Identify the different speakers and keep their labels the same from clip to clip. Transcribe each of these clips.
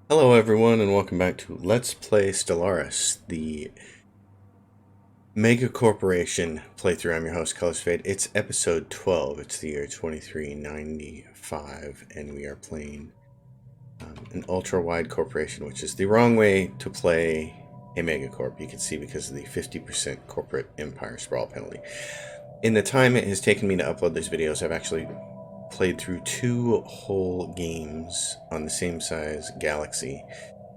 Speaker 1: Hello everyone and welcome back to Let's Play Stellaris, the Megacorp playthrough. I'm your host, Colors Fade. It's episode 12. It's the year 2395 and we are playing an ultra-wide corporation, which is the wrong way to play a Megacorp. You can see because of the 50% corporate empire sprawl penalty. In the time it has taken me to upload these videos, I've actually played through 2 whole games on the same size galaxy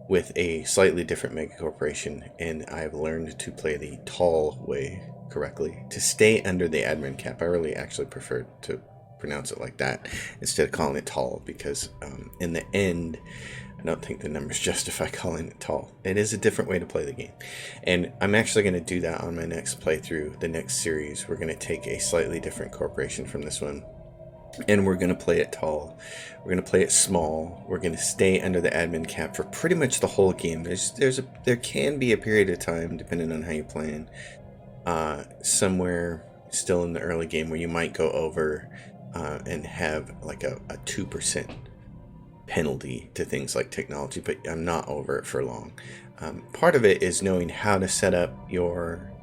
Speaker 1: with a slightly different mega corporation, and I've learned to play the tall way correctly to stay under the admin cap. I really actually prefer to pronounce it like that instead of calling it tall, because in the end I don't think the numbers justify calling it tall. It is a different way to play the game, and I'm actually going to do that on my next playthrough. The next series, we're going to take a slightly different corporation from this one, and we're going to play it tall. We're going to play it small. We're going to stay under the admin cap for pretty much the whole game. There can be a period of time, depending on how you plan, somewhere still in the early game where you might go over and have like a 2% penalty to things like technology, but I'm not over it for long. Part of it is knowing how to set up your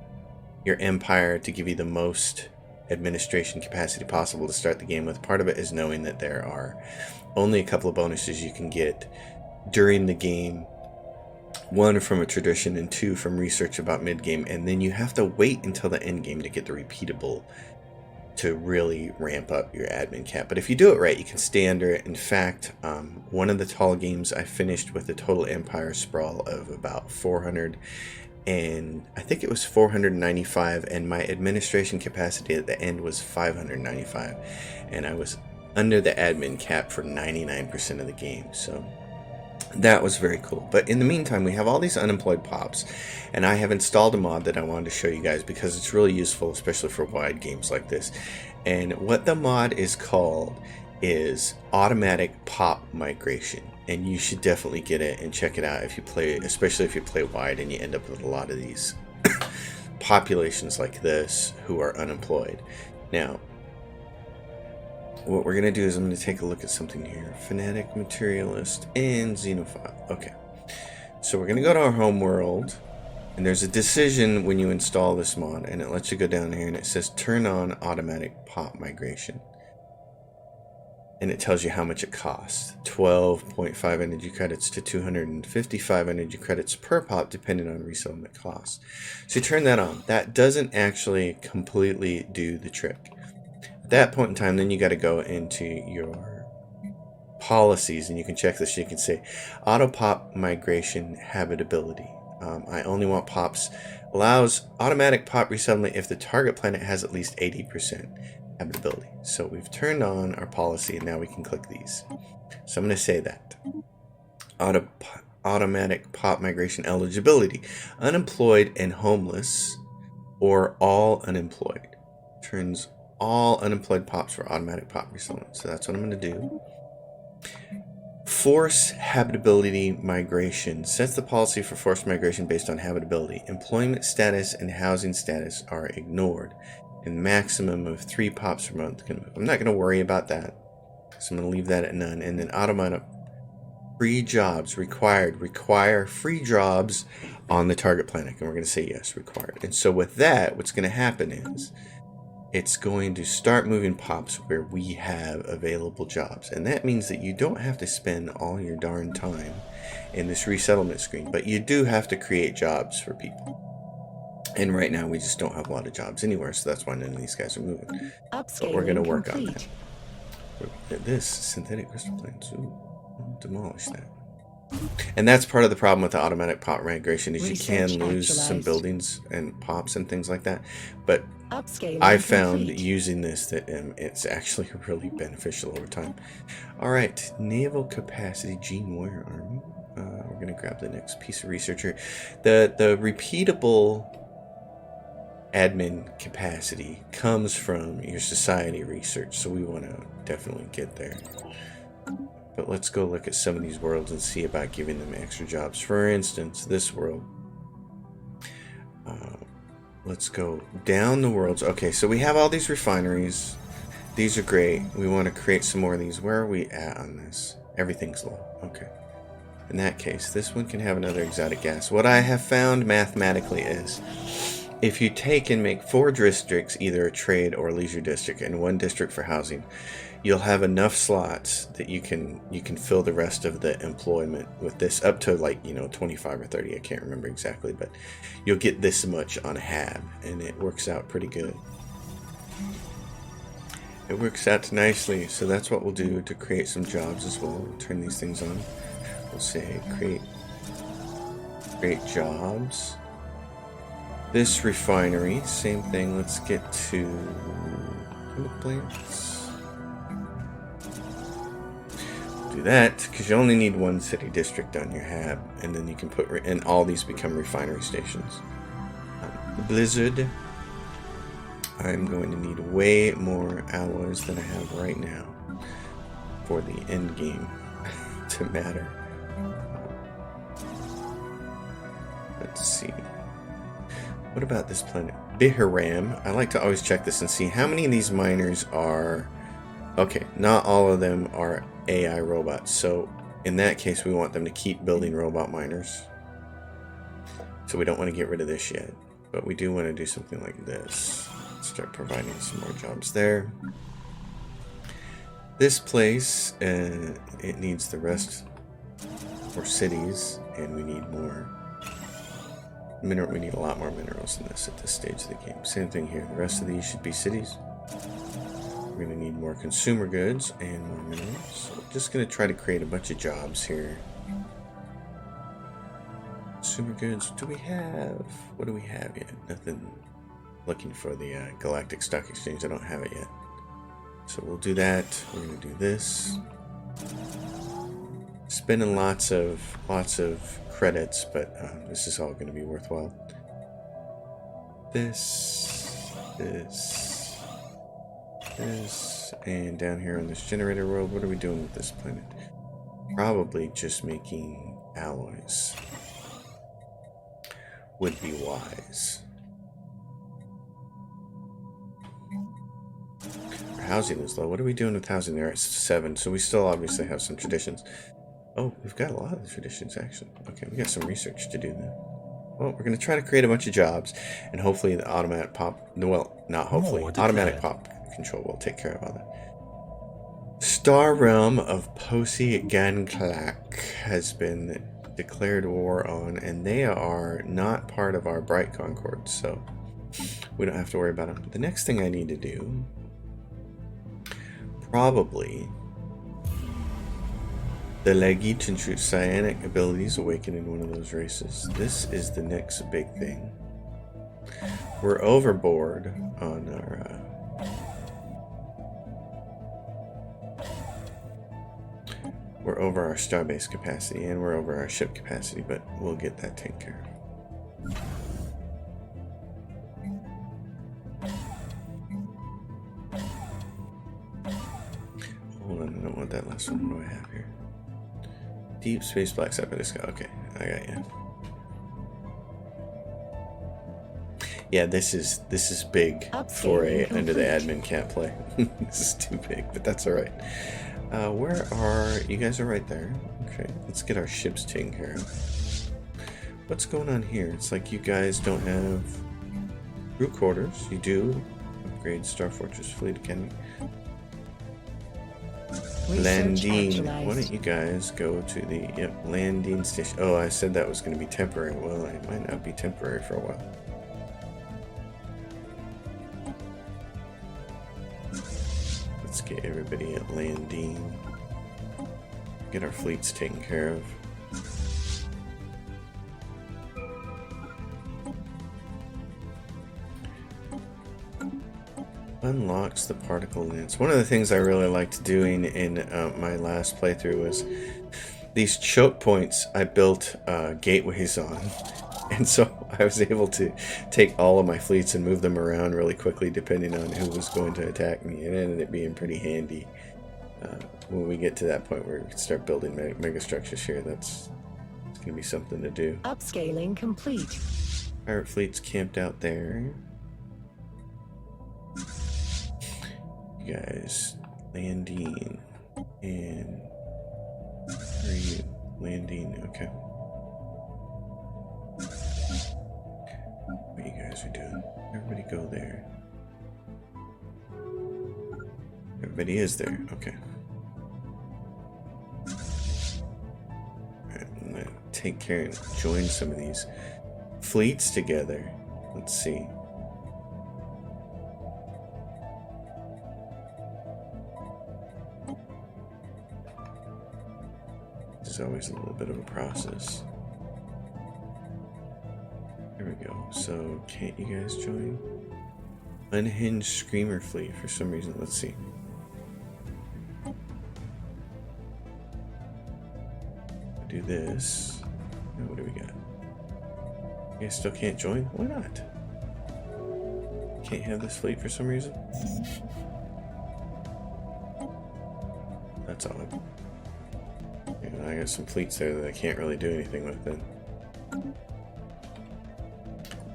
Speaker 1: empire to give you the most administration capacity possible to start the game with. Part of it is knowing that there are only a couple of bonuses you can get during the game, 1 from a tradition and 2 from research about mid-game, and then you have to wait until the end game to get the repeatable to really ramp up your admin cap. But if you do it right, you can stay under it. In fact, one of the tall games I finished with a total empire sprawl of about 400, and I think it was 495, and my administration capacity at the end was 595, and I was under the admin cap for 99% of the game, so that was very cool. But in the meantime, we have all these unemployed pops, and I have installed a mod that I wanted to show you guys because it's really useful, especially for wide games like this. And what the mod is called is automatic pop migration, and you should definitely get it and check it out if you play, especially if you play wide and you end up with a lot of these populations like this who are unemployed. Now, what we're going to do is I'm going to take a look at something here. Fanatic, Materialist, and Xenophile. Okay, so we're going to go to our home world, and there's a decision when you install this mod, and it lets you go down here, and it says turn on automatic pop migration. And it tells you how much it costs. 12.5 energy credits to 255 energy credits per pop, depending on resettlement costs. So you turn that on. That doesn't actually completely do the trick. At that point in time, then you got to go into your policies, and you can check this. You can say auto pop migration habitability. I only want pops. Allows automatic pop resettlement if the target planet has at least 80% habitability. So we've turned on our policy, and now we can click these. So I'm going to say that automatic pop migration eligibility: unemployed and homeless, or all unemployed. Turns all unemployed pops for automatic pop resettlement. So that's what I'm going to do. Force habitability migration sets the policy for forced migration based on habitability. Employment status and housing status are ignored, and maximum of 3 pops per month can move. I'm not going to worry about that, so I'm going to leave that at none. And then automatic free jobs required. Require free jobs on the target planet, and we're going to say yes, required. And so with that, what's going to happen is it's going to start moving pops where we have available jobs, and that means that you don't have to spend all your darn time in this resettlement screen, but you do have to create jobs for people. And right now we just don't have a lot of jobs anywhere, so that's why none of these guys are moving. But we're going to work on that. At this synthetic crystal plants, ooh, demolish that. And that's part of the problem with the automatic pop migration, is you can lose some buildings and pops and things like that. But I found using this that it's actually really beneficial over time. All right, naval capacity, Gene Warrior Army. We're going to grab the next piece of research here. The repeatable admin capacity comes from your society research, so we want to definitely get there. But let's go look at some of these worlds and see about giving them extra jobs. For instance, this world. Let's go down the worlds. Okay, so we have all these refineries. These are great. We want to create some more of these. Where are we at on this? Everything's low. Okay. In that case, this one can have another exotic gas. What I have found mathematically is, if you take and make 4 districts, either a trade or leisure district, and 1 district for housing, you'll have enough slots that you can fill the rest of the employment with this, up to, like, 25 or 30. I can't remember exactly, but you'll get this much on a hab, and it works out pretty good. It works out nicely, so that's what we'll do to create some jobs as well. We'll turn these things on. We'll say create jobs. This refinery, same thing. Let's get to chemical plants. Do that because you only need 1 city district on your hab, and then you can put and all these become refinery stations. Blizzard. I'm going to need way more alloys than I have right now for the end game to matter. Let's see. What about this planet? Biharam. I like to always check this and see how many of these miners are... Okay, not all of them are AI robots. So in that case, we want them to keep building robot miners. So we don't want to get rid of this yet. But we do want to do something like this. Start providing some more jobs there. This place, it needs the rest for cities, and we need more mineral. We need a lot more minerals in this at this stage of the game. Same thing here. The rest of these should be cities. We're going to need more consumer goods and more minerals. So we're just going to try to create a bunch of jobs here. Consumer goods. What do we have? What do we have yet? Nothing. Looking for the Galactic Stock Exchange. I don't have it yet. So we'll do that. We're going to do this. Spending lots of credits, but this is all going to be worthwhile. This, and down here on this generator world, what are we doing with this planet? Probably just making alloys. Would be wise. Housing is low. What are we doing with housing there? It's 7, so we still obviously have some traditions. Oh, we've got a lot of the traditions, actually. Okay, we got some research to do then. Well, we're going to try to create a bunch of jobs, and hopefully the automatic pop... Well, not hopefully. Automatic pop control will take care of all that. Star Realm of Posi Ganklak has been declared war on, and they are not part of our Bright Concord, so we don't have to worry about them. The next thing I need to do... Probably the Legit psionic abilities awaken in one of those races. This is the next big thing. We're overboard on our we're over our starbase capacity and we're over our ship capacity, but we'll get that taken care of. Hold on, I don't want that last one. What do I have here? Deep space black side by the sky. Okay, I got you. Yeah, this is big for a under the admin can't play. This is too big, but that's all right. Where are you guys? Are right there. Okay, let's get our ships taken care of. What's going on here? It's like you guys don't have crew quarters. You do upgrade Star Fortress Fleet Academy. Landing. Why don't you guys go to the landing station? Oh, I said that was going to be temporary. Well, it might not be temporary for a while. Let's get everybody at landing. Get our fleets taken care of. Unlocks the particle lens. One of the things I really liked doing in my last playthrough was these choke points I built gateways on, and so I was able to take all of my fleets and move them around really quickly depending on who was going to attack me. It ended up being pretty handy when we get to that point where we can start building mega structures here. It's going to be something to do.
Speaker 2: Upscaling complete.
Speaker 1: Pirate fleets camped out there. You guys landing, and where are you? Landing, okay. What you guys are doing? Everybody go there. Everybody is there, okay. Alright, I'm gonna take care and join some of these fleets together. Let's see. It's always a little bit of a process. There we go. So, can't you guys join? Unhinged Screamer Fleet for some reason. Let's see. Do this. Now what do we got? You guys still can't join? Why not? Can't have this fleet for some reason? That's odd. I got some fleets there that I can't really do anything with then.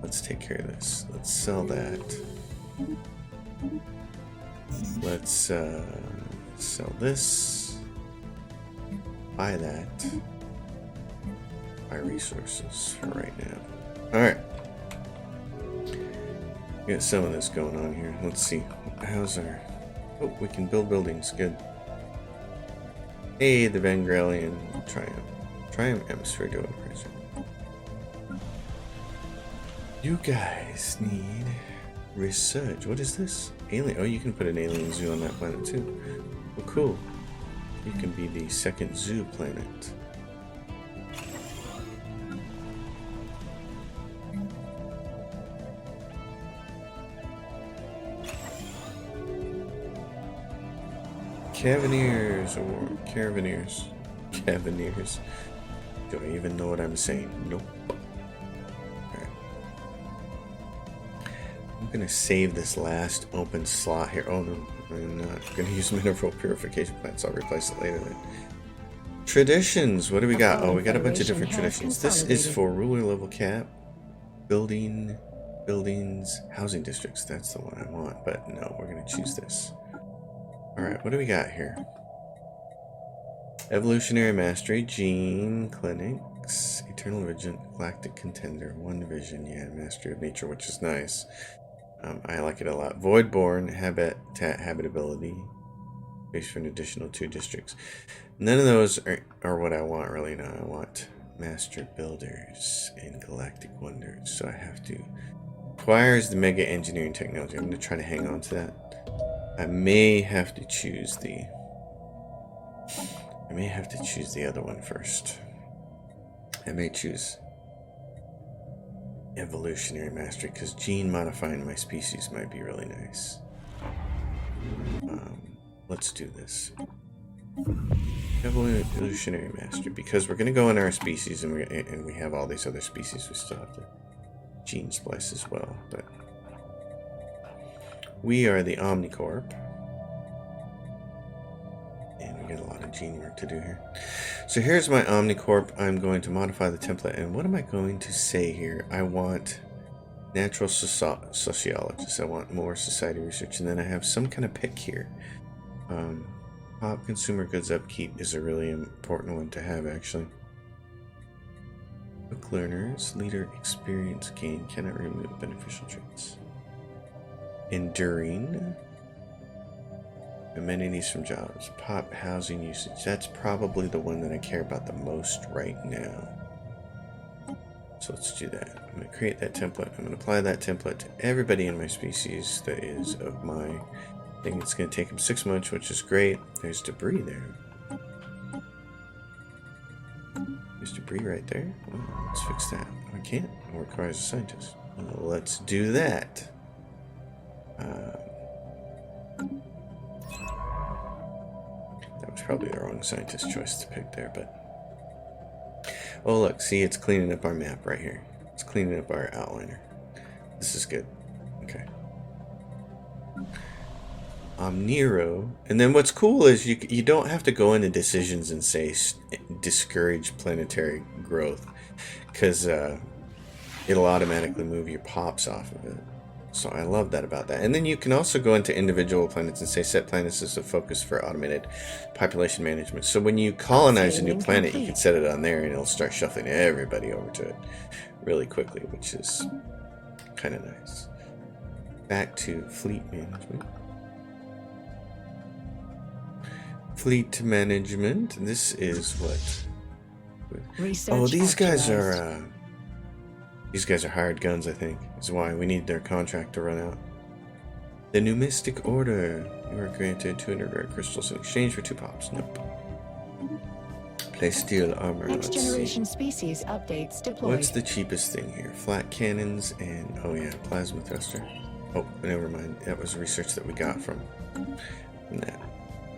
Speaker 1: Let's take care of this. Let's sell that. Let's sell this. Buy that. Buy resources for right now. Alright. We got some of this going on here. Let's see. How's our... Oh, we can build buildings. Good. Hey, the Vangrelian Triumph Atmosphere doing crazy. You guys need research. What is this? Alien. Oh, you can put an alien zoo on that planet too. Oh, cool. You can be the second zoo planet. Cavaniers or Caravaners. Cavaniers. Do I even know what I'm saying? Nope. Alright. I'm gonna save this last open slot here. Oh no, I'm not gonna use mineral purification plants. I'll replace it later then. Traditions. What do we got? Oh, we got a bunch of different traditions. This is for ruler level cap. Buildings, housing districts. That's the one I want. But no, we're gonna choose this. Alright, what do we got here? Evolutionary Mastery, Gene, Clinics, Eternal Vision, Galactic Contender, One Vision, yeah, Mastery of Nature, which is nice. I like it a lot. Voidborn, Habitability, space for an additional 2 districts. None of those are what I want really now. I want Master Builders and Galactic Wonders, so I have to... Requires the Mega Engineering Technology. I'm going to try to hang on to that. I may have to choose the other one first. I may choose Evolutionary Mastery because gene modifying my species might be really nice. Let's do this. Evolutionary Mastery because we're going to go in our species and we have all these other species we still have to gene splice as well, but we are the Omnicorp. And we got a lot of gene work to do here. So here's my Omnicorp. I'm going to modify the template. And what am I going to say here? I want natural sociologists. I want more society research. And then I have some kind of pick here. Pop consumer goods upkeep is a really important one to have, actually. Book learners, leader experience gain, cannot remove beneficial traits. Enduring. Amenities from jobs. Pop housing usage. That's probably the one that I care about the most right now. So let's do that. I'm going to create that template. I'm going to apply that template to everybody in my species that is of my thing. It's going to take them 6 months, which is great. There's debris there. There's debris right there. Well, let's fix that. I can't. It requires a scientist. Well, let's do that. That was probably the wrong scientist choice to pick there, but... Oh, look. See, it's cleaning up our map right here. It's cleaning up our outliner. This is good. Okay. Omniro. And then what's cool is you don't have to go into decisions and say discourage planetary growth, because it'll automatically move your pops off of it. So I love that about that. And then you can also go into individual planets and say set planets as a focus for automated population management. So when you colonize a new planet, you can set it on there and it'll start shuffling everybody over to it really quickly, which is kind of nice. Back to fleet management. Fleet management. This is what? Oh, these guys are hired guns, I think. Is why we need their contract to run out. The Numistic Order. You are granted 200 rare crystals in exchange for 2 pops. Nope. Play steel armor.
Speaker 2: Next generation species updates deployed.
Speaker 1: What's the cheapest thing here? Flat cannons and oh yeah, plasma thruster. Oh, never mind. That was research that we got from that.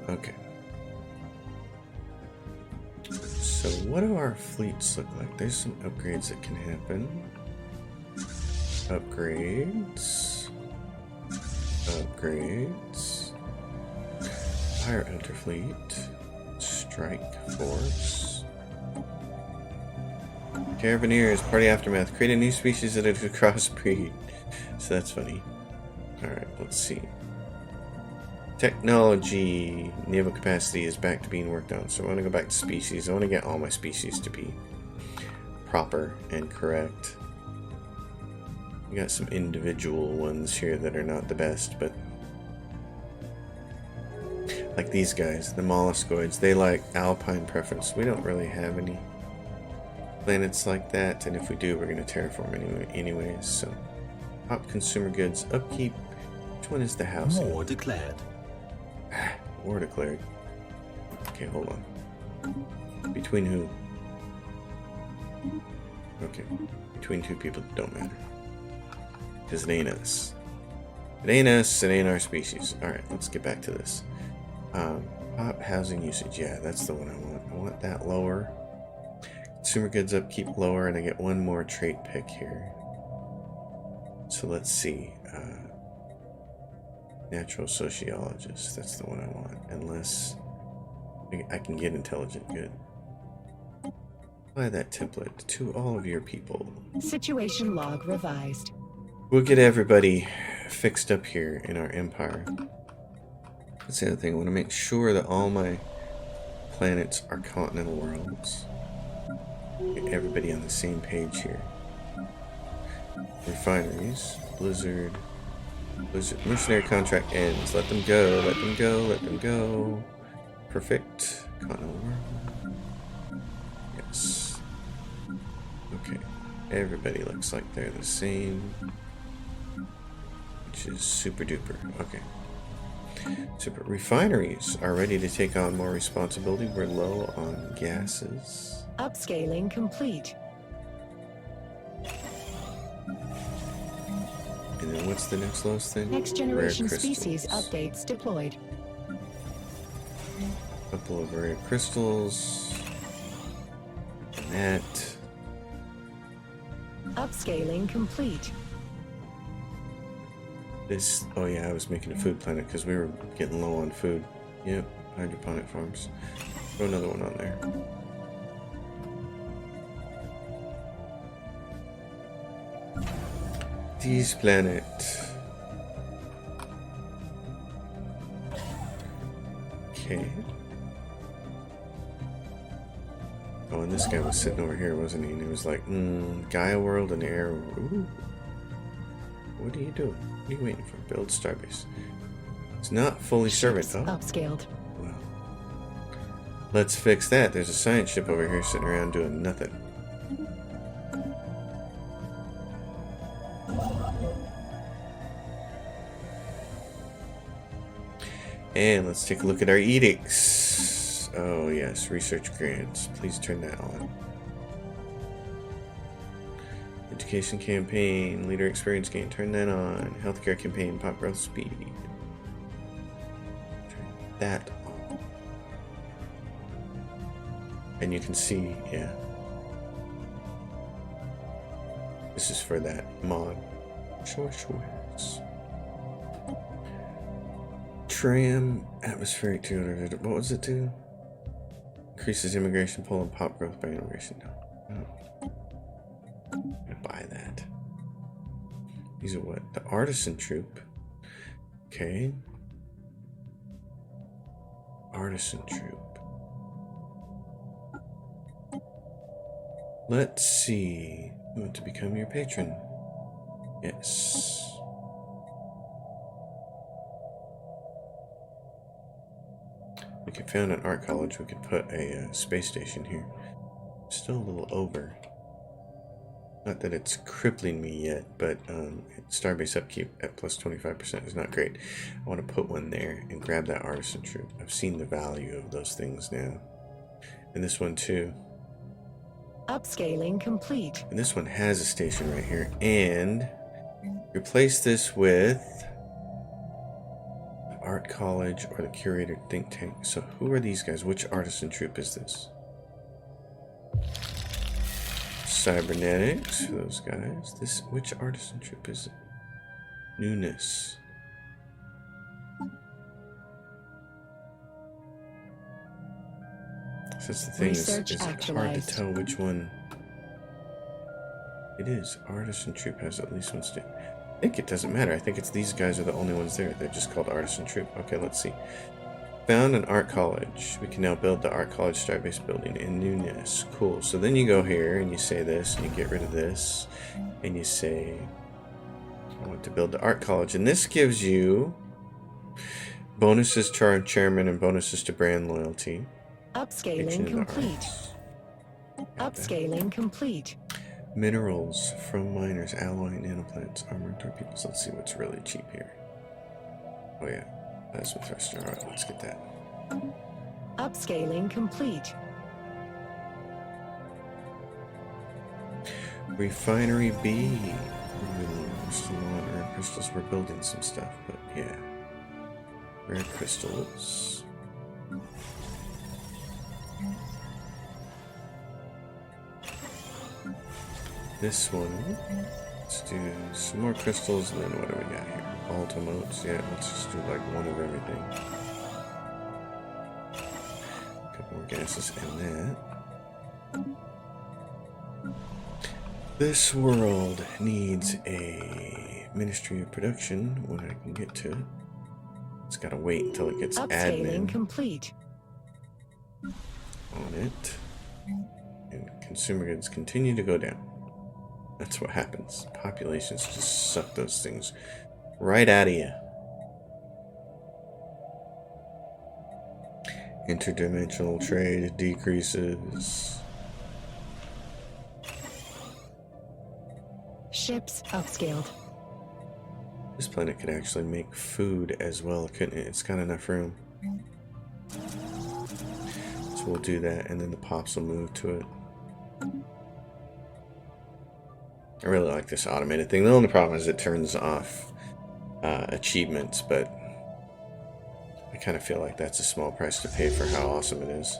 Speaker 1: Okay. So what do our fleets look like? There's some upgrades that can happen. Upgrades. Pirate Hunter Fleet. Strike Force. Carabineers. Party Aftermath. Create a new species that is a crossbreed. So that's funny. Alright, let's see. Technology. Naval capacity is back to being worked on. So I want to go back to species. I want to get all my species to be proper and correct. We got some individual ones here that are not the best, but like these guys, the molluscoids, they like alpine preference. We don't really have any planets like that, and if we do, we're going to terraform anyways. So, pop consumer goods upkeep. Which one is the house?
Speaker 3: War declared.
Speaker 1: War declared. Okay, hold on. Between who? Okay, between 2 people that don't matter. Because it ain't us. It ain't us, it ain't our species. Alright, let's get back to this. Pop housing usage. Yeah, that's the one I want. I want that lower. Consumer goods upkeep lower, and I get 1 more trait pick here. So let's see. Natural sociologist. That's the one I want. Unless I can get intelligent good. Apply that template to all of your people.
Speaker 2: Situation log revised.
Speaker 1: We'll get everybody fixed up here in our empire. That's the other thing. I want to make sure that all my planets are continental worlds. Get everybody on the same page here. Refineries. Blizzard. Mercenary contract ends. Let them go. Let them go. Let them go. Perfect. Continental world. Yes. Okay. Everybody looks like they're the same. Which is super duper. Okay. Super. Refineries are ready to take on more responsibility. We're low on gases.
Speaker 2: Upscaling complete.
Speaker 1: And then what's the next lowest thing?
Speaker 2: Next generation species updates deployed.
Speaker 1: Couple of rare crystals. And that.
Speaker 2: Upscaling complete.
Speaker 1: This, oh yeah, I was making a food planet because we were getting low on food. Yep, hydroponic farms. Throw another one on there. This planet. Okay. Oh, and this guy was sitting over here, wasn't he? And he was like, Gaia World and Air. Ooh. What are you doing? What are you waiting for? Build Starbase. It's not fully servant. Oh.
Speaker 2: Upscaled.
Speaker 1: Well. Let's fix that. There's a science ship over here sitting around doing nothing. And let's take a look at our edicts. Oh yes, research grants. Please turn that on. Education campaign, leader experience gain, turn that on. Healthcare campaign, pop growth speed. Turn that on. And you can see, yeah. This is for that mod. Sure. Tram, atmospheric 200. What was it to? Increases immigration pull and pop growth by immigration. No. I'm gonna buy that. These are what? The artisan troop. Okay. Artisan troop. Let's see. I want to become your patron. Yes. We could found an art college. We could put a space station here. Still a little over. Not that it's crippling me yet, but Starbase upkeep at plus 25% is not great. I want to put one there and grab that artisan troop. I've seen the value of those things now. And this one too.
Speaker 2: Upscaling complete.
Speaker 1: And this one has a station right here. And replace this with the art college or the curator think tank. So who are these guys? Which artisan troop is this? Cybernetics, those guys. Which artisan troop is it? Newness. So that's the thing, is hard to tell which one it is. Artisan troop has at least one state. I think it doesn't matter. I think it's these guys are the only ones there. They're just called artisan troop. Okay, let's see. Found an art college. We can now build the art college Starbase building in Newness. Cool. So then you go here and you say this and you get rid of this and you say I want to build the art college, and this gives you bonuses to our chairman and bonuses to brand loyalty.
Speaker 2: Upscaling complete. Upscaling complete.
Speaker 1: Minerals from miners, alloy, nanoplants, armored torpedoes. Let's see what's really cheap here. Oh yeah, that's my first. All right, let's get that.
Speaker 2: Upscaling complete.
Speaker 1: Refinery B. Some rare crystals. We're building some stuff, but yeah. Rare crystals. This one. Let's do some more crystals, and then what do we got here? Ultimotes. Yeah, let's just do like one of everything. A couple more gases and that. This world needs a Ministry of Production when I can get to it. It's gotta wait until it gets admin
Speaker 2: complete
Speaker 1: on it. And consumer goods continue to go down. That's what happens. Populations just suck those things right out of you. Interdimensional trade decreases.
Speaker 2: Ships upscaled.
Speaker 1: This planet could actually make food as well, couldn't it? It's got enough room. So we'll do that, and then the pops will move to it. I really like this automated thing. The only problem is it turns off achievements, but I kind of feel like that's a small price to pay for how awesome it is.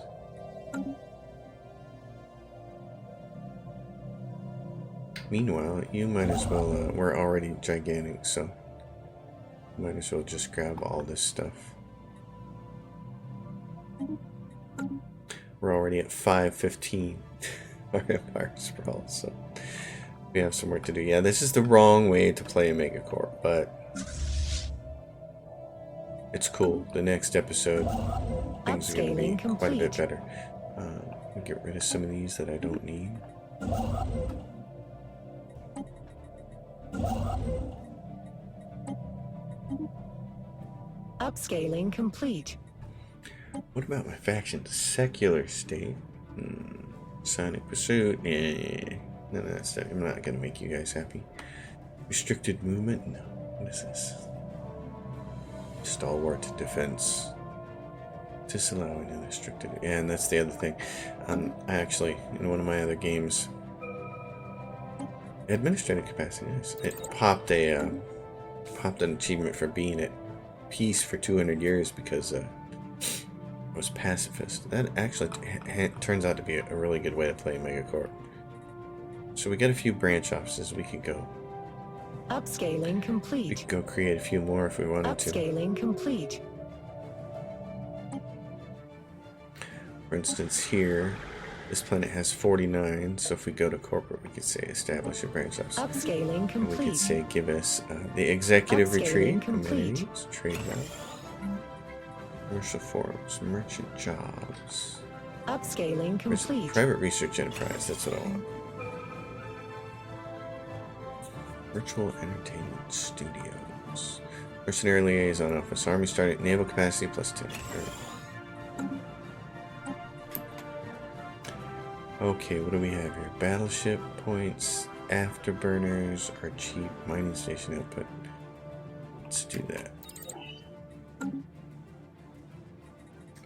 Speaker 1: Meanwhile, you might as well, we're already gigantic, so might as well just grab all this stuff. We're already at 515 our empire sprawl, so we have some work to do. Yeah, this is the wrong way to play a Megacorp, but it's cool. The next episode, things are going to be quite a bit better. I'll get rid of some of these that I don't need.
Speaker 2: Upscaling complete.
Speaker 1: What about my faction? Secular state. Sonic pursuit. None of that stuff. I'm not going to make you guys happy. Restricted movement? No. What is this? Stalwart defense. Disallowing unrestricted. Yeah, and that's the other thing. I actually, in one of my other games, administrative capacity, yes. It popped an achievement for being at peace for 200 years because I was pacifist. That actually turns out to be a really good way to play Megacorp. So we got a few branch offices we could go.
Speaker 2: Upscaling complete.
Speaker 1: We could go create a few more if we wanted to.
Speaker 2: Upscaling complete.
Speaker 1: For instance, here, This planet has 49, so if we go to corporate, we could say establish a branch office.
Speaker 2: Upscaling
Speaker 1: And
Speaker 2: complete.
Speaker 1: we could say give us the executive
Speaker 2: Upscaling
Speaker 1: retreat,
Speaker 2: complete.
Speaker 1: amenities, trade route, commercial forums, merchant jobs.
Speaker 2: Upscaling complete.
Speaker 1: Private research enterprise, that's what I want. Virtual entertainment studios. Mercenary liaison office, army starting naval capacity plus 10. Okay, what do we have here? Battleship points, afterburners are cheap, mining station output. Let's do that.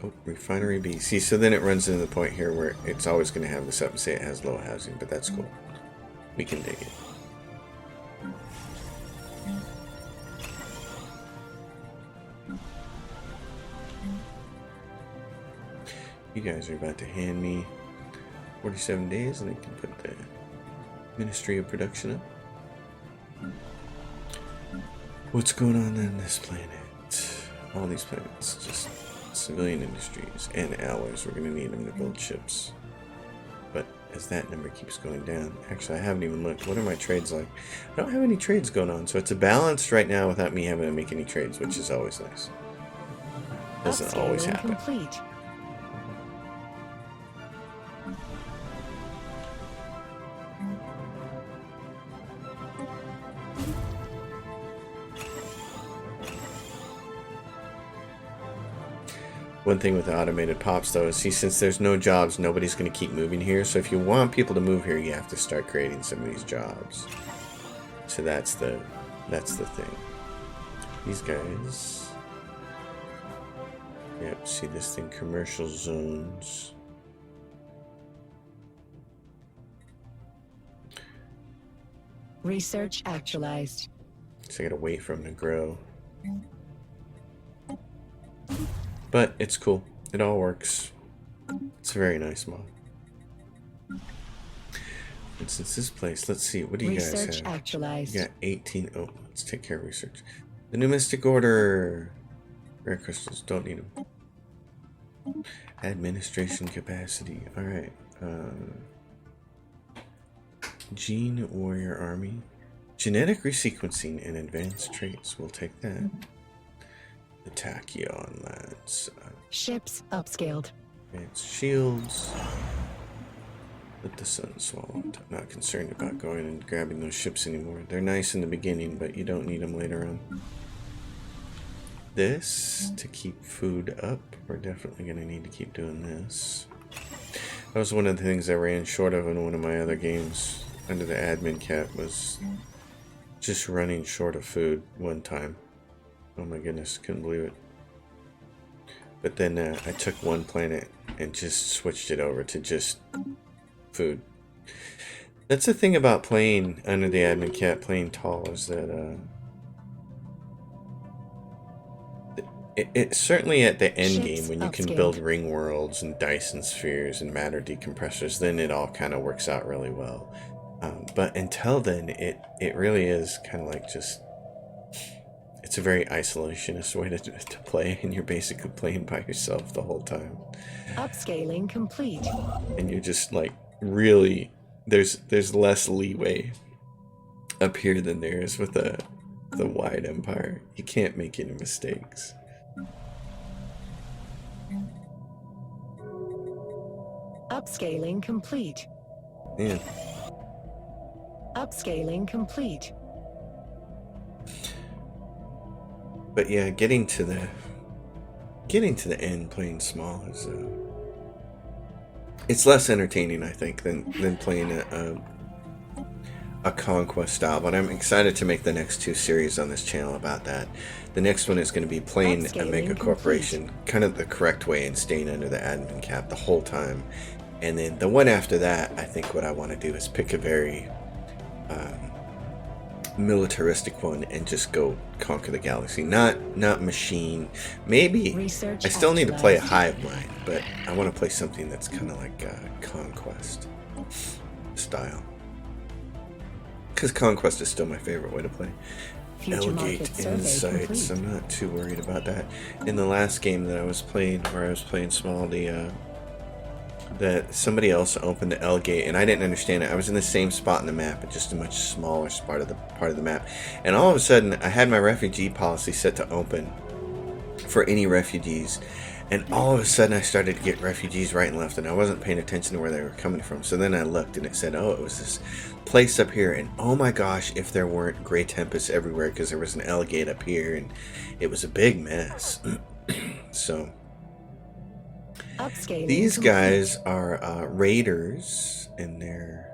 Speaker 1: Oh, refinery B. See, so then it runs into the point here where it's always going to have this up and say it has low housing, but that's cool. We can dig it. You guys are about to hand me 47 days and I can put the Ministry of Production up. What's going on this planet? All these planets, just civilian industries and alloys. We're going to need them to build ships. But as that number keeps going down, actually I haven't even looked. What are my trades like? I don't have any trades going on, so it's a balanced right now without me having to make any trades, which is always nice. Doesn't always
Speaker 2: Upscaling
Speaker 1: happen.
Speaker 2: complete.
Speaker 1: One thing with the automated pops though is, see, since there's no jobs, nobody's going to keep moving here. So if you want people to move here, you have to start creating some of these jobs. So that's the thing. These guys. Yep, see this thing, commercial zones.
Speaker 2: Research actualized.
Speaker 1: So I gotta wait for them to grow. But it's cool. It all works. It's a very nice mod. And since this place, let's see, what do you
Speaker 2: Research
Speaker 1: guys have?
Speaker 2: actualized.
Speaker 1: You got 18. Oh, let's take care of research. The new mystic order. Rare crystals, don't need them. Administration capacity. Alright. Gene warrior army. Genetic resequencing and advanced traits. We'll take that. The Tachyon lads.
Speaker 2: Ships upscaled.
Speaker 1: Advanced shields. Let the sun swallow. I'm not concerned about going and grabbing those ships anymore. They're nice in the beginning, but you don't need them later on. This to keep food up. We're definitely going to need to keep doing this. That was one of the things I ran short of in one of my other games under the admin cap, was just running short of food one time. Oh my goodness, couldn't believe it. But then I took one planet and just switched it over to just food. That's the thing about playing under the admin cap, playing tall, is that it certainly at the end game, when you can build ring worlds and Dyson spheres and matter decompressors, then it all kind of works out really well. But until then, it really is kind of like just, it's a very isolationist way to play, and you're basically playing by yourself the whole time.
Speaker 2: Upscaling complete.
Speaker 1: And you're just like, really, there's less leeway up here than there is with the wide empire. You can't make any mistakes.
Speaker 2: Upscaling complete.
Speaker 1: Yeah.
Speaker 2: Upscaling complete.
Speaker 1: But yeah, getting to the end playing small is it's less entertaining, I think, than playing a conquest style. But I'm excited to make the next 2 series on this channel about that. The next one is going to be playing a Megacorporation kind of the correct way and staying under the admin cap the whole time. And then the one after that, I think what I want to do is pick a very militaristic one and just go conquer the galaxy. Not machine. Maybe
Speaker 2: Research
Speaker 1: I still need to play a hive mind, but I want to play something that's kind of like conquest style. Because conquest is still my favorite way to play. Elgate Insights. I'm not too worried about that. In the last game that I was playing, where I was playing small, the that somebody else opened the L gate, and I didn't understand it. I was in the same spot in the map, but just a much smaller part of the map. And all of a sudden, I had my refugee policy set to open for any refugees. And all of a sudden, I started to get refugees right and left, and I wasn't paying attention to where they were coming from. So then I looked, and it said, oh, it was this place up here. And oh my gosh, if there weren't gray tempests everywhere, because there was an L gate up here, and it was a big mess. So
Speaker 2: Upscaling
Speaker 1: these
Speaker 2: complete.
Speaker 1: guys are raiders, and they're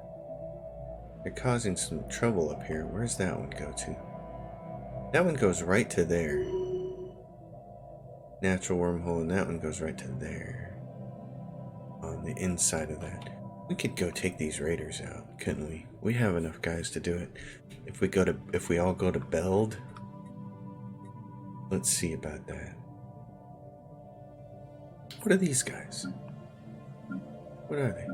Speaker 1: causing some trouble up here. Where's that one go to? That one goes right to there. Natural wormhole, and that one goes right to there. On the inside of that. We could go take these raiders out, couldn't we? We have enough guys to do it. If we all go to Beld. Let's see about that. What are these guys? What are they?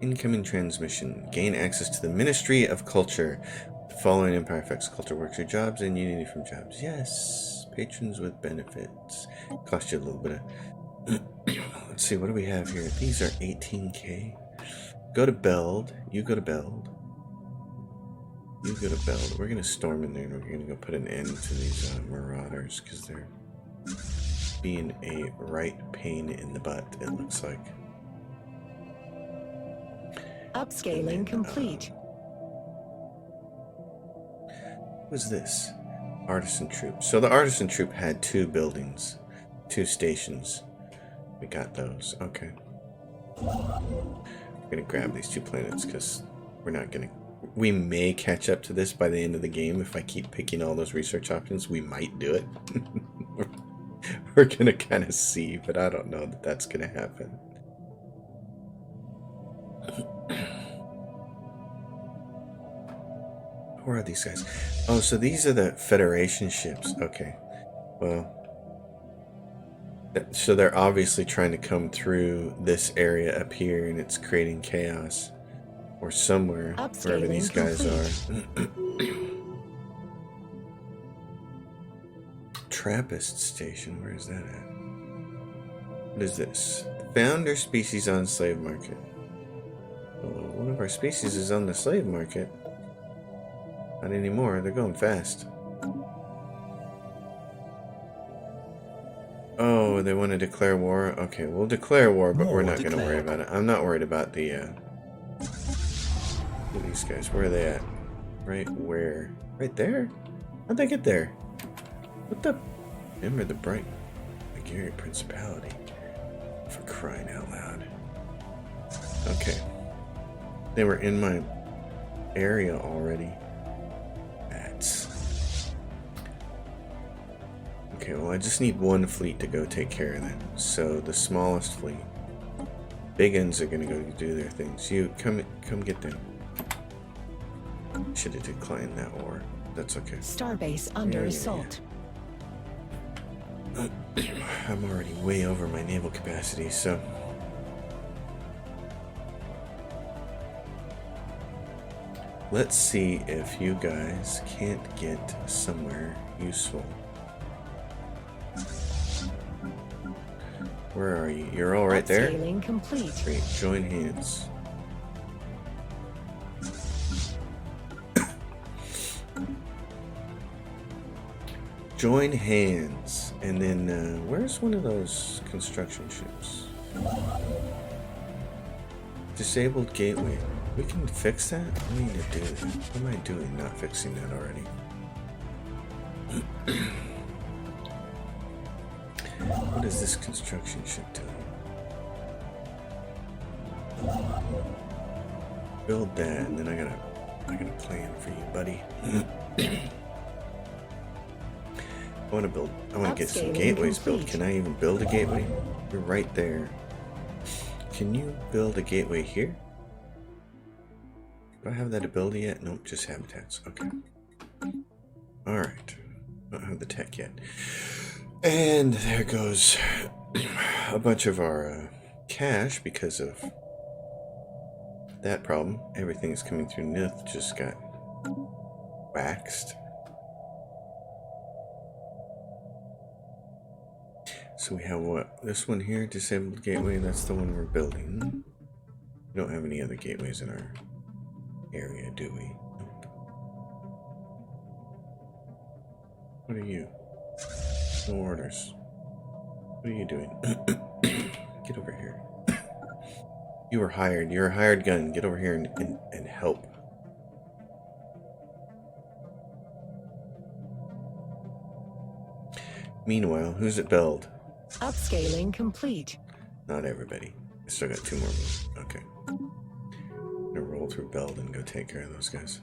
Speaker 1: Incoming transmission. Gain access to the Ministry of Culture. The following Empire affects culture works, your jobs, and unity from jobs. Yes. Patrons with benefits. Cost you a little bit of... Let's see, what do we have here? These are 18k. Go to Beld. You go to Beld. You go to Beld. We're going to storm in there, and we're going to go put an end to these marauders, because they're being a right pain in the butt, it looks like.
Speaker 2: Upscaling complete.
Speaker 1: What was this? Artisan troop. So the artisan troop had 2 buildings, 2 stations. We got those. Okay. We're gonna grab these 2 planets because we're not gonna. We may catch up to this by the end of the game if I keep picking all those research options. We might do it. We're gonna kind of see, but I don't know that that's gonna happen. Where are these guys? Oh, so these are the Federation ships. Okay. Well, so they're obviously trying to come through this area up here, and it's creating chaos. Or somewhere, wherever these guys are. Trappist Station. Where is that at? What is this? Found our species on slave market. Oh, one of our species is on the slave market. Not anymore. They're going fast. Oh, they want to declare war? Okay, we'll declare war, but we're not going to worry about it. I'm not worried about the, these guys. Where are they at? Right where? Right there? How'd they get there? What the? Remember the bright Megarian Principality. For crying out loud. Okay. They were in my area already. Okay, well, I just need 1 fleet to go take care of them. So the smallest fleet, big ends are gonna go do their things. You come get them. Should have declined that war. That's okay.
Speaker 2: Starbase under assault.
Speaker 1: I'm already way over my naval capacity, so. Let's see if you guys can't get somewhere useful. Where are you? You're all right there?
Speaker 2: Upscaling complete.
Speaker 1: Great. Join hands. Join hands. And then, where's one of those construction ships? Disabled gateway. We can fix that? We need to do that. What am I doing not fixing that already? What is this construction ship doing? Build that, and then I got a plan for you, buddy. I want to get some gateways built. Can I even build a gateway? You're right there. Can you build a gateway here? Do I have that ability yet? Nope, just habitats. Okay. Alright. Don't have the tech yet. And there goes a bunch of our cash because of that problem. Everything's coming through Nith just got waxed. So we have what? This one here, disabled gateway. That's the one we're building. We don't have any other gateways in our area, do we? Nope. What are you? No orders. What are you doing? Get over here. You were hired. You're a hired gun. Get over here and help. Meanwhile, who's at build?
Speaker 2: Upscaling complete.
Speaker 1: Not everybody. I still got 2 more moves. Okay. I'm gonna roll through build and go take care of those guys.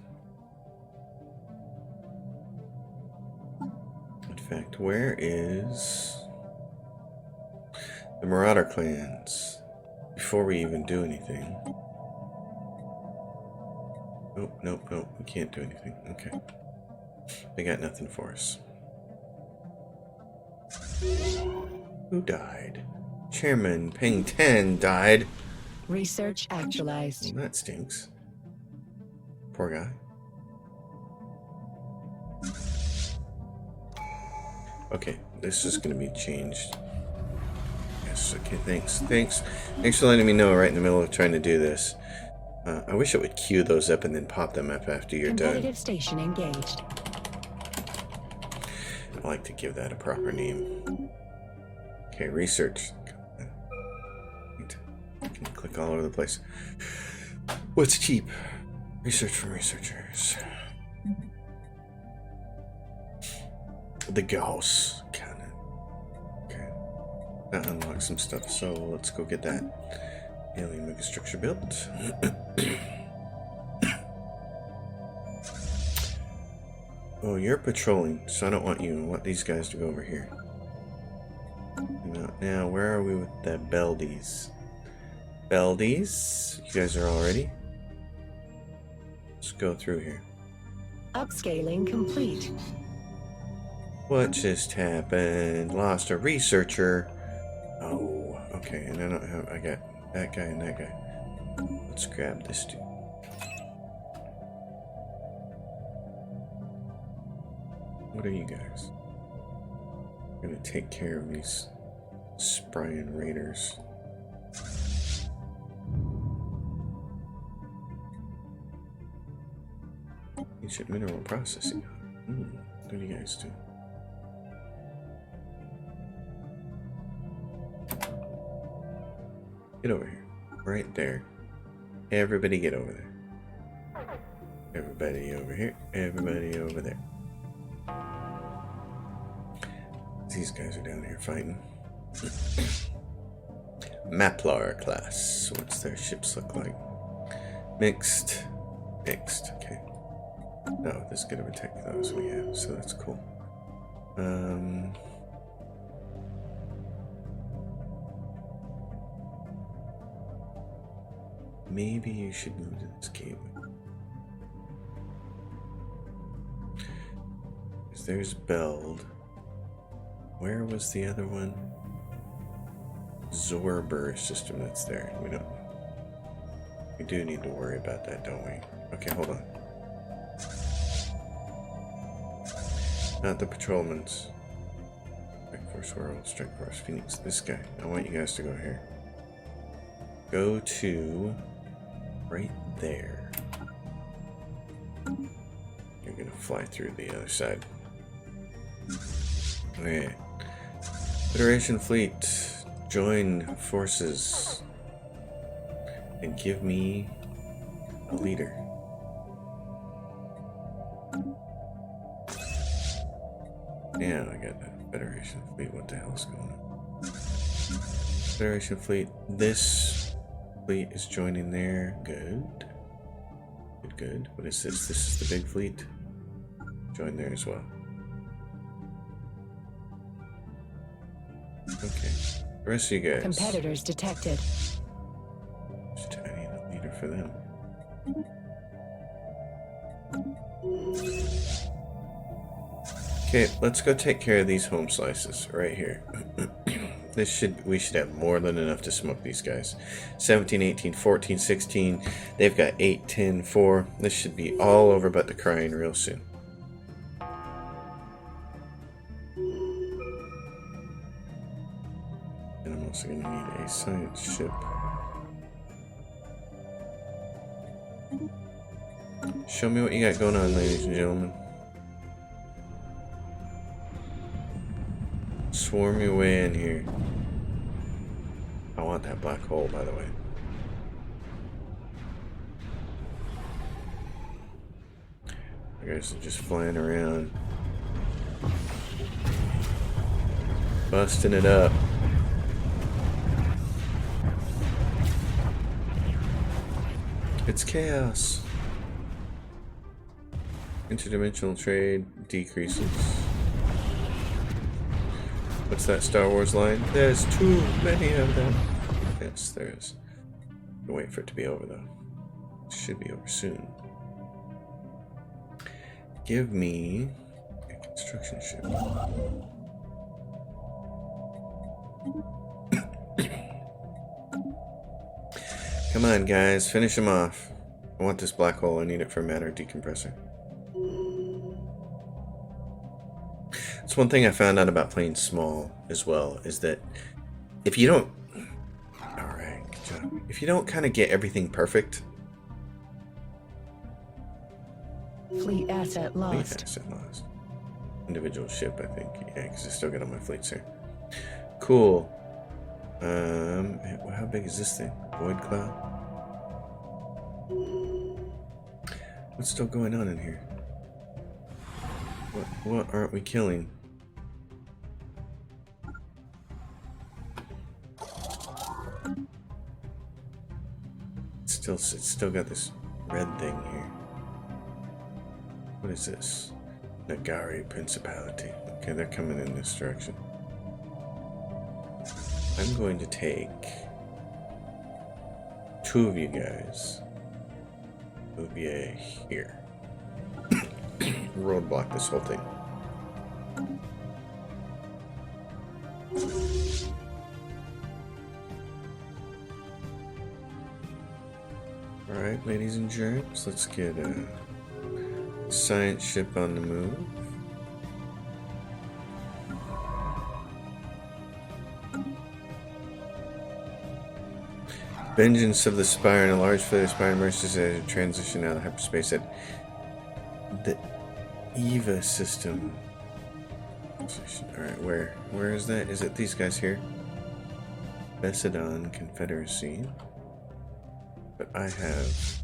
Speaker 1: In fact, where is the Marauder clans? Before we even do anything. Nope, nope, nope. We can't do anything. Okay. They got nothing for us. Who died? Chairman Ping 10 died.
Speaker 2: Research actualized.
Speaker 1: Well, that stinks. Poor guy. Okay, this is going to be changed. Yes, okay, thanks. Thanks for letting me know right in the middle of trying to do this. I wish it would queue those up and then pop them up after you're done.
Speaker 2: Competitive station engaged.
Speaker 1: I like to give that a proper name. Okay, research. I can click all over the place. What's cheap? Research from researchers. The Gauss cannon. Okay. That unlocks some stuff, so let's go get that alien megastructure built. Oh, you're patrolling, so I don't want you. I want these guys to go over here. Now, where are we with the Beldies? Beldies? You guys are all ready? Let's go through here.
Speaker 2: Upscaling complete.
Speaker 1: What just happened? Lost a researcher. Oh, okay. And I don't have. I got that guy and that guy. Let's grab this dude. What are you guys? I'm gonna take care of these Spryan raiders. Ancient mineral processing. What do you guys do? Get over here. Right there. Everybody get over there. Everybody over here. Everybody over there. These guys are down here fighting. Maplar class. What's their ships look like? Mixed. Mixed. Okay. No, this is going to protect those we have, so that's cool. Maybe you should move to this gateway. Because there's Beld. Where was the other one? Zorber system that's there. We do need to worry about that, don't we? Okay, hold on. Not the patrolmans. Strike Force World, Strike Force Phoenix. This guy. I want you guys to go here. Go to right there. You're gonna fly through the other side. Okay. Federation fleet, join forces and give me a leader. Yeah, I got that. Federation fleet, what the hell is going on? Federation fleet, this fleet is joining there. Good. Good, good. What is this? This is the big fleet. Join there as well. Okay. The rest of you guys.
Speaker 2: Competitors detected.
Speaker 1: I need a leader for them. Okay, let's go take care of these home slices right here. We should have more than enough to smoke these guys. 17, 18, 14, 16. They've got 8, 10, 4. This should be all over but the crying real soon. a science ship. Show me what you got going on, ladies and gentlemen. Swarm your way in here. I want that black hole, by the way. You guys are just flying around. Busting it up. It's chaos. Interdimensional trade decreases. What's that Star Wars line? There's too many of them. Yes, there is. Wait for it to be over, though. It should be over soon. Give me a construction ship. Come on, guys. Finish him off. I want this black hole. I need it for a matter decompressor. That's one thing I found out about playing small as well, is that if you don't... Alright, good job. If you don't kind of get everything perfect...
Speaker 2: Fleet asset lost.
Speaker 1: Fleet asset lost. Individual ship, I think. Yeah, because I still got all my fleets here. Cool. How big is this thing? Void cloud? What's still going on in here? What aren't we killing? It's still got this red thing here. What is this? Nagari Principality. Okay, they're coming in this direction. I'm going to take 2 of you guys. Move you here. Roadblock this whole thing. Alright, ladies and germs, let's get a science ship on the move. Vengeance of the Spire, and a large fleet of Spire emerges as a transition out of hyperspace at the EVA system. Alright, where is that? Is it these guys here? Besidon Confederacy. But I have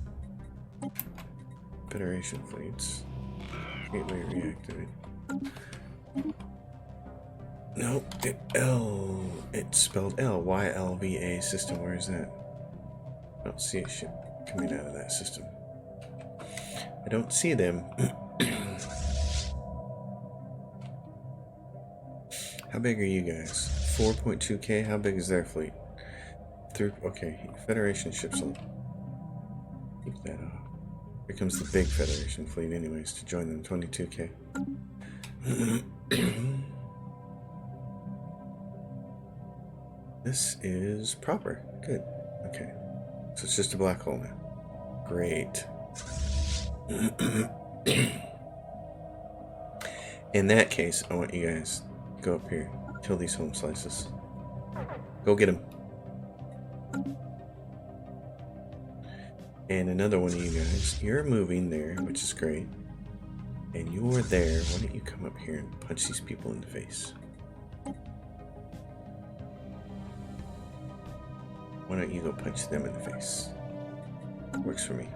Speaker 1: Federation fleets. Gateway reactivate. Nope, it's spelled L. YLVA system. Where is that? I don't see a ship coming out of that system. I don't see them. How big are you guys? 4.2k? How big is their fleet? Okay, Federation ships will keep that off. Here comes the big Federation fleet anyways to join them, 22k. This is proper. Good. Okay. So it's just a black hole now. Great. In that case, I want you guys to go up here, kill these home slices. Go get them. And another one of you guys, you're moving there, which is great. And you're there. Why don't you come up here and punch these people in the face? Why don't you go punch them in the face? Works for me.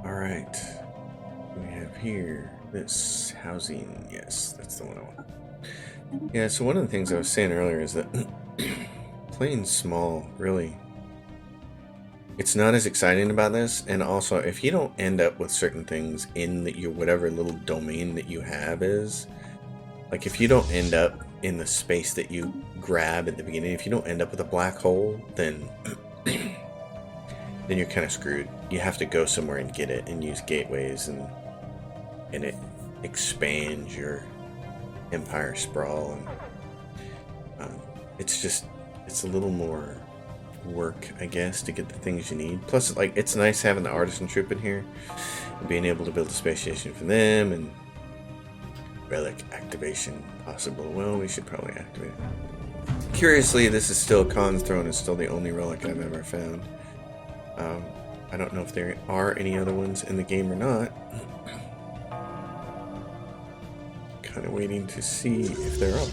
Speaker 1: Alright. We have here this housing. Yes, that's the one I want. Yeah, so one of the things I was saying earlier is that playing small, really, it's not as exciting about this. And also, if you don't end up with certain things in your whatever little domain that you have is, like if you don't end up in the space that you grab at the beginning, if you don't end up with a black hole, then you're kind of screwed. You have to go somewhere and get it and use gateways, and it expands your empire sprawl, and it's a little more work, I guess, to get the things you need. Plus, like, it's nice having the artisan troop in here and being able to build a space station for them, and Relic activation possible. Well, we should probably activate it. Curiously, this is still Khan's throne is still the only relic I've ever found. I don't know if there are any other ones in the game or not. Kind of waiting to see if there are.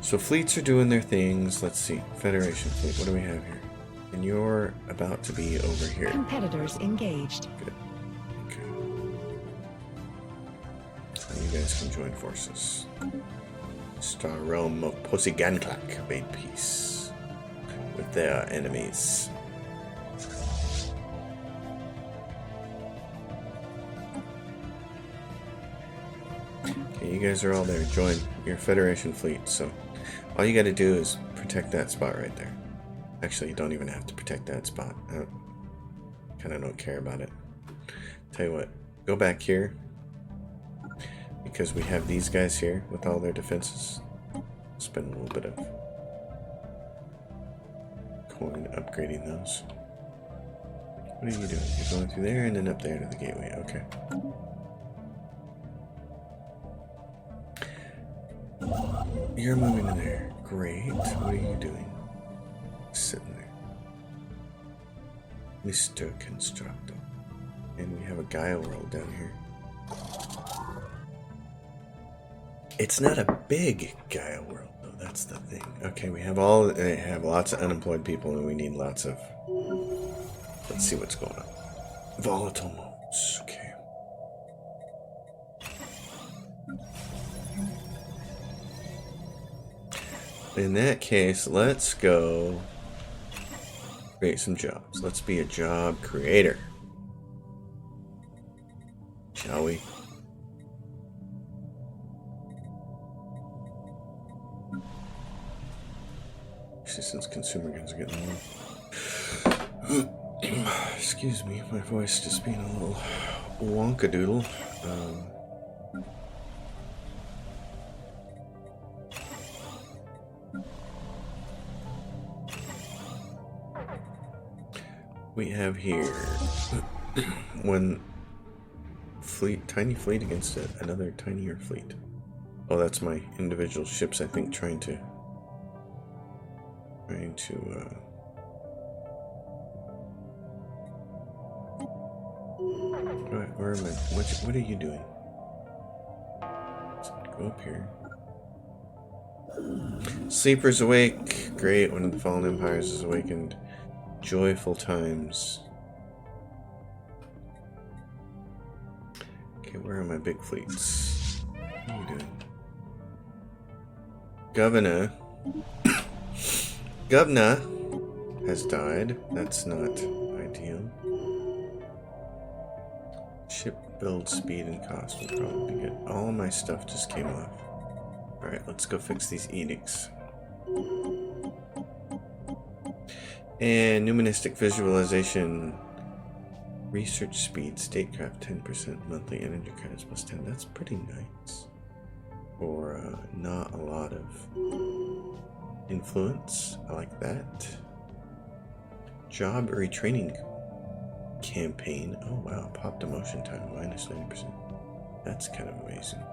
Speaker 1: So fleets are doing their things. Let's see. Federation fleet. What do we have here? And you're about to be over here.
Speaker 2: Competitors engaged.
Speaker 1: Good. Okay. So you guys can join forces. Star Realm of Posiganklak made peace with their enemies. Okay, you guys are all there. Join your Federation fleet. So all you got to do is protect that spot right there. Actually, you don't even have to protect that spot. I kind of don't care about it. Tell you what, go back here. Because we have these guys here with all their defenses. Spend a little bit of coin upgrading those. What are you doing? You're going through there and then up there to the gateway. Okay. You're moving in there. Great. What are you doing? Sitting there. Mr. Constructor. And we have a Gaia world down here. It's not a big Gaia world, though. That's the thing. Okay, we have lots of unemployed people, and we need lots of... Let's see what's going on. Volatile modes. Okay. In that case, let's go create some jobs. Let's be a job creator. Shall we? Especially since consumer goods are getting low. Excuse me, my voice just being a little wonkadoodle. We have here one tiny fleet against another tinier fleet. Oh, that's my individual ships, I think, trying to where am I? What are you doing? Let's go up here. Sleepers awake. Great. One of the fallen empires is awakened. Joyful times. Okay, where are my big fleets? What are you doing? Governor has died. That's not ideal. Ship build speed and cost will probably be good. All of my stuff just came off. Alright, let's go fix these edicts. And numismatic visualization, research speed, statecraft 10%, monthly energy credits plus 10. That's pretty nice. For not a lot of influence. I like that. Job retraining campaign. Oh wow, pop demotion time minus 90%. That's kind of amazing.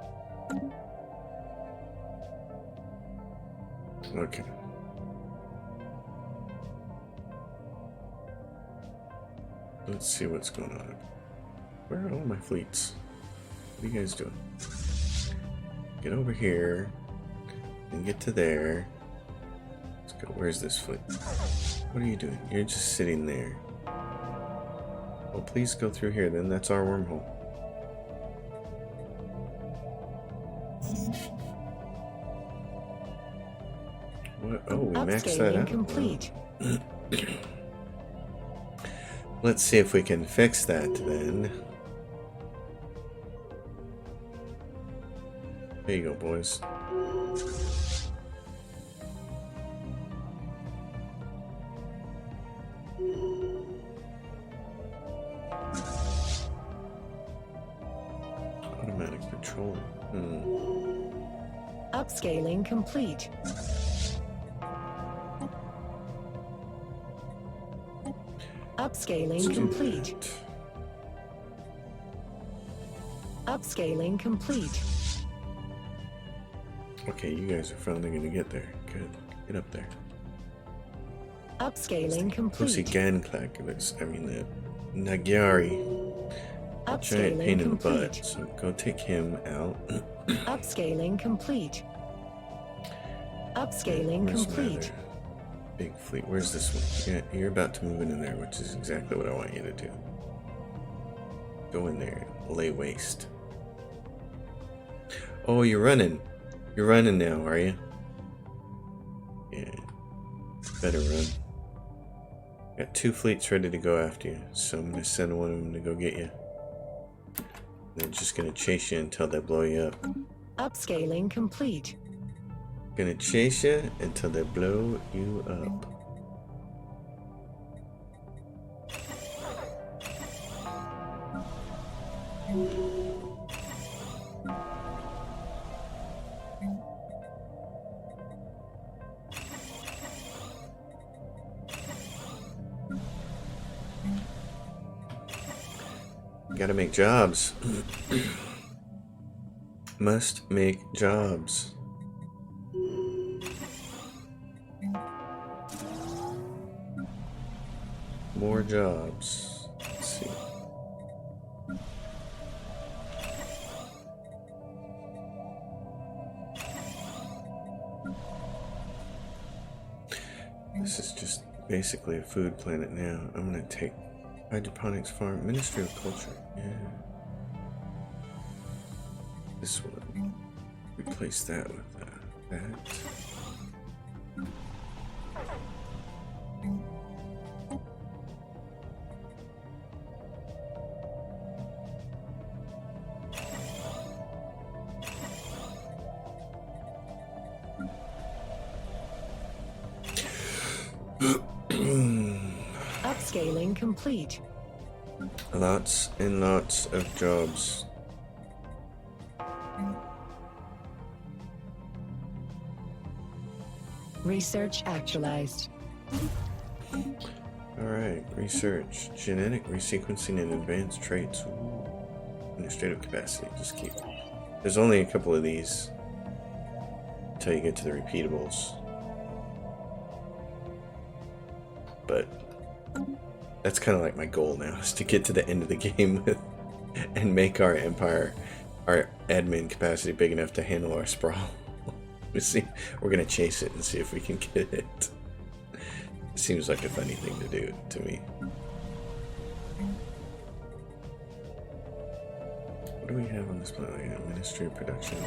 Speaker 1: Okay. Let's see what's going on. Where are all my fleets? What are you guys doing? Get over here and get to there. Let's go. Where's this fleet? What are you doing? You're just sitting there. Well, please go through here then. That's our wormhole. What? Oh, we maxed that out.
Speaker 2: Complete.
Speaker 1: Wow. Let's see if we can fix that then. There you go, boys. Automatic patrol.
Speaker 2: Upscaling complete. Upscaling complete. Upscaling complete.
Speaker 1: Okay, you guys are finally gonna get there. Good. Get up there.
Speaker 2: Upscaling complete.
Speaker 1: I mean the Nagyari. A giant pain in the butt. So go take him out.
Speaker 2: Upscaling complete. Upscaling complete.
Speaker 1: Big fleet. Where's this one? Yeah, you're about to move in there, which is exactly what I want you to do. Go in there. Lay waste. Oh, you're running. You're running now, are you? Yeah. Better run. Got 2 fleets ready to go after you, so I'm going to send one of them to go get you. They're just going to chase you until they blow you up.
Speaker 2: Upscaling complete.
Speaker 1: Gonna chase you until they blow you up. Gotta make jobs. Must make jobs. More jobs. Let's see. This is just basically a food planet now. I'm gonna take hydroponics farm, Ministry of Culture. Yeah. This one. Replace that with that.
Speaker 2: Upscaling complete.
Speaker 1: Lots and lots of jobs.
Speaker 2: Research actualized.
Speaker 1: Alright, research. Genetic resequencing and advanced traits. Ooh. Administrative capacity. Just keep. There's only a couple of these until you get to the repeatables. But that's kind of like my goal now, is to get to the end of the game with, and make our empire, our admin capacity big enough to handle our sprawl. We see, we're gonna chase it and see if we can get it. It seems like a funny thing to do to me. What do we have on this planet? We got Ministry of Production.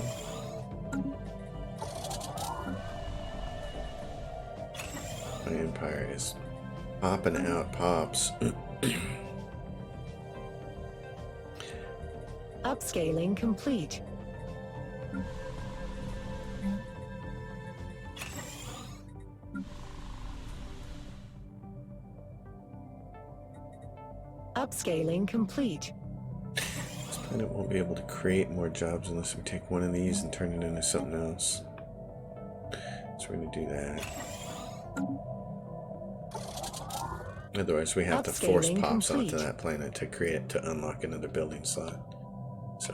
Speaker 1: My empire is popping out pops.
Speaker 2: Upscaling complete. Upscaling complete.
Speaker 1: This planet won't be able to create more jobs unless we take one of these and turn it into something else. So we're going to do that. Otherwise, we have to force pops onto that planet to create, to unlock another building slot. So,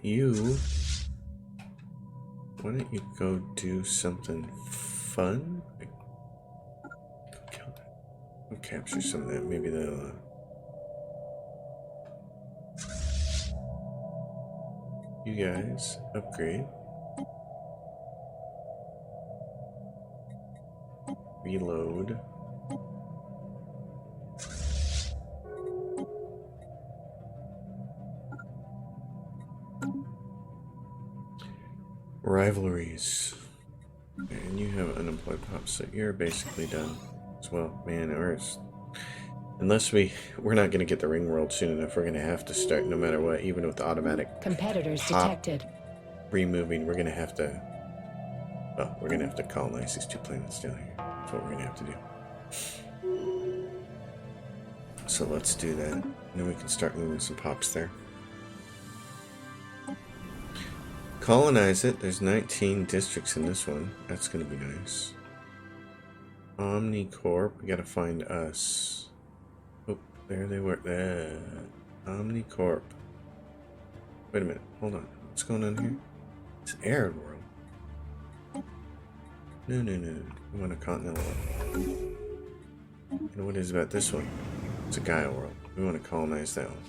Speaker 1: you, why don't you go do something fun? Kill that. Go capture some of that. Maybe they'll. You guys upgrade. Reload. Rivalries. And you have unemployed pops, so you're basically done as well. Man, unless we're not going to get the ring world soon enough, we're going to have to start no matter what, even with automatic
Speaker 2: Competitors detected.
Speaker 1: Removing, we're going to have to, well, we're going to have to colonize these 2 planets down here. That's what we're going to have to do. So let's do that. And then we can start moving some pops there. Colonize it. There's 19 districts in this one. That's going to be nice. Omnicorp. We got to find us. Oh, There they were. Omnicorp. Wait a minute. Hold on. What's going on here? It's Arid World. No. We want a continental one. And what is about this one? It's a Gaia world. We want to colonize that one.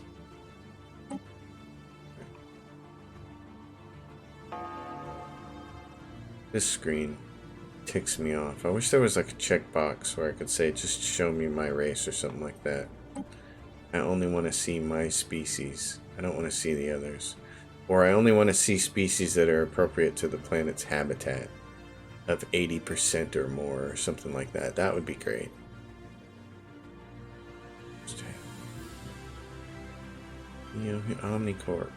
Speaker 1: This screen ticks me off. I wish there was like a checkbox where I could say, just show me my race or something like that. I only want to see my species. I don't want to see the others. Or I only want to see species that are appropriate to the planet's habitat of 80% or more or something like that. That would be great. You know, Omnicorp.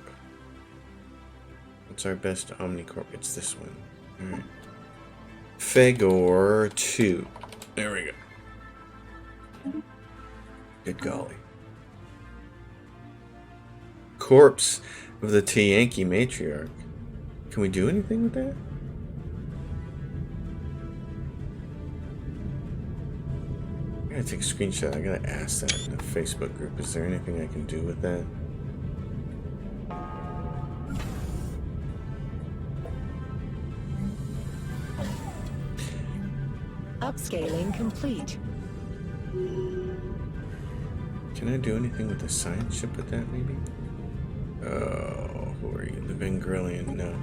Speaker 1: What's our best Omnicorp? It's this one. Alright. Fagor 2. There we go. Good golly. Corpse of the Yankee matriarch. Can we do anything with that? I gotta take a screenshot. I gotta ask that in the Facebook group. Is there anything I can do with that?
Speaker 2: Upscaling complete.
Speaker 1: Can I do anything with the science ship with that, maybe? Oh, who are you? The Vengrillion? No.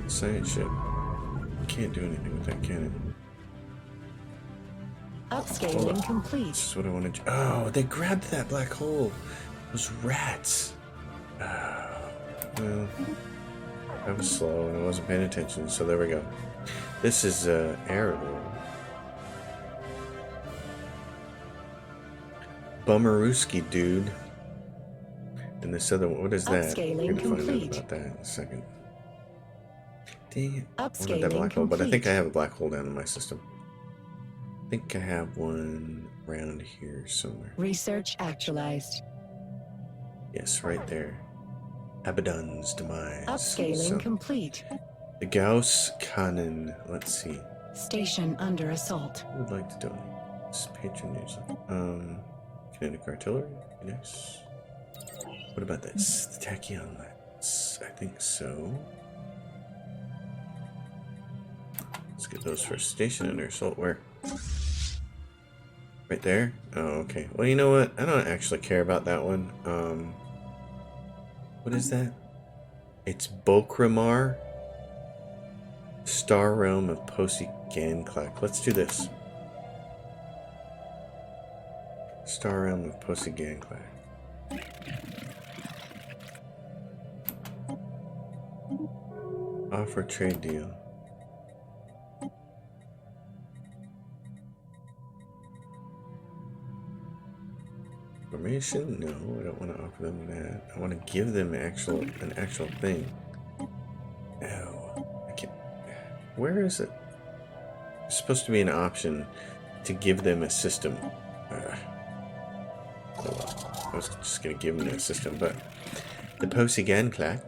Speaker 1: Science ship. Can't do anything with that, can it?
Speaker 2: Upscaling complete.
Speaker 1: This is what I want to do. Oh, they grabbed that black hole. Those rats. Oh, well, I was slow and I wasn't paying attention, so there we go. This is Arid World. Bummerooski, dude. And this other one, what is that?
Speaker 2: Upscaling
Speaker 1: We're gonna find out
Speaker 2: complete.
Speaker 1: about that in a second. Dang it. I wanted
Speaker 2: Upscaling
Speaker 1: that black hole, but I think
Speaker 2: complete.
Speaker 1: I have a black hole down in my system. I think I have one around here somewhere.
Speaker 2: Research actualized.
Speaker 1: Yes, right there. Abaddon's demise.
Speaker 2: Upscaling
Speaker 1: So,
Speaker 2: complete.
Speaker 1: the Gauss Cannon. Let's see.
Speaker 2: Station under assault.
Speaker 1: Who would like to donate? This patronage. Kinetic artillery. Yes. What about this? The tachyon lights. I think so. Let's get those first. Station under assault. Where? Right there? Oh, okay. Well, you know what? I don't actually care about that one. What is that? It's Bokramar. Star Realm of Posi Ganklak. Let's do this. Star Realm of Posi Ganklak. Offer trade deal. Information? No, I don't want to offer them that. I want to give them an actual thing. No, I can't. Where is it? There's supposed to be an option to give them a system. Hold on. I was just gonna give them a system, but the Posi Ganklak.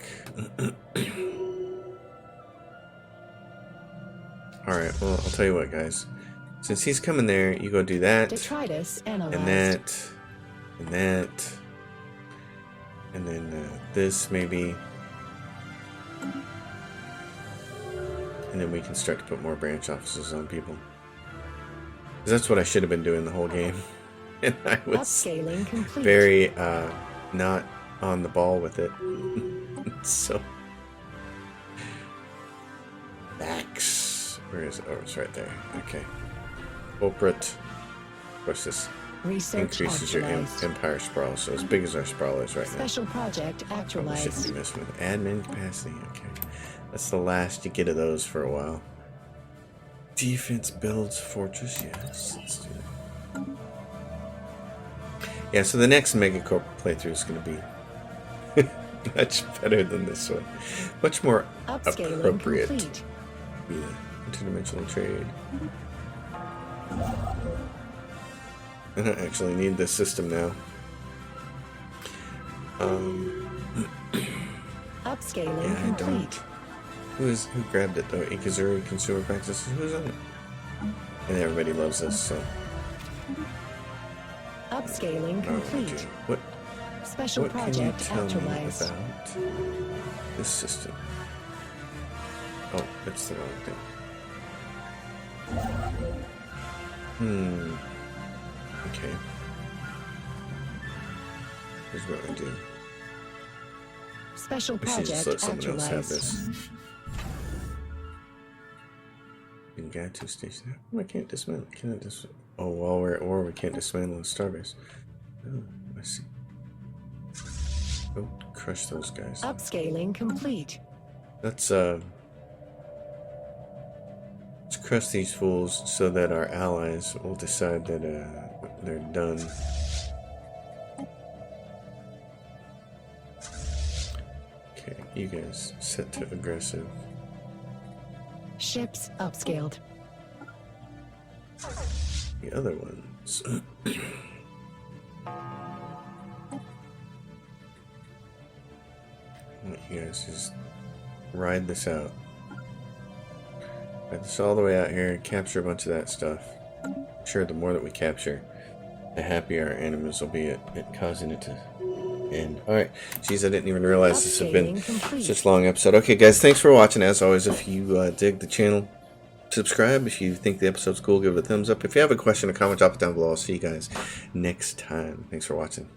Speaker 1: Alright, well, I'll tell you what, guys. Since he's coming there, you go do that.
Speaker 2: Detritus analyzed.
Speaker 1: And that. And that. And then this, maybe. And then we can start to put more branch offices on people. Because that's what I should have been doing the whole game. And I was
Speaker 2: Upscaling complete.
Speaker 1: very not on the ball with it. So. Max. Where is it? Oh, it's right there. Okay. Corporate. Of course, this
Speaker 2: Research
Speaker 1: increases your
Speaker 2: actualized.
Speaker 1: empire sprawl. So as big as our sprawl is right now.
Speaker 2: Special project
Speaker 1: Probably shouldn't
Speaker 2: actualized.
Speaker 1: be messing with admin capacity. Okay. That's the last you get of those for a while. Defense builds fortress. Yes. Let's do that. Yeah, so the next Megacorp playthrough is going to be much better than this one. Much more
Speaker 2: Upscaling
Speaker 1: appropriate.
Speaker 2: complete.
Speaker 1: Yeah, interdimensional trade. I don't actually need this system now.
Speaker 2: Upscaling
Speaker 1: Yeah, I
Speaker 2: complete.
Speaker 1: Who grabbed it though? Ikazuri Consumer Practices. Who's on it? And everybody loves this, so.
Speaker 2: Upscaling complete.
Speaker 1: What?
Speaker 2: Special
Speaker 1: What can you
Speaker 2: project
Speaker 1: tell me
Speaker 2: actualized.
Speaker 1: about this system? Oh, that's the wrong thing. Okay. Here's what I do.
Speaker 2: Special
Speaker 1: We should just
Speaker 2: project
Speaker 1: let someone else have
Speaker 2: actualized.
Speaker 1: this. In guide to station. Oh, I can't dismantle. Can I dis? Oh, while we're at war, we can't dismantle the starbase. Oh, I see. Go crush those guys.
Speaker 2: Upscaling complete.
Speaker 1: Let's crush these fools so that our allies will decide that they're done. Okay, you guys set to aggressive.
Speaker 2: Ships upscaled.
Speaker 1: The other ones. You guys just ride this out. Ride this all the way out here and capture a bunch of that stuff. Sure, the more that we capture, the happier our enemies will be at causing it to end. Alright, geez, I didn't even realize this had been such a long episode. Okay, guys, thanks for watching. As always, if you dig the channel, subscribe. If you think the episode's cool, give it a thumbs up. If you have a question or comment, drop it down below. I'll see you guys next time. Thanks for watching.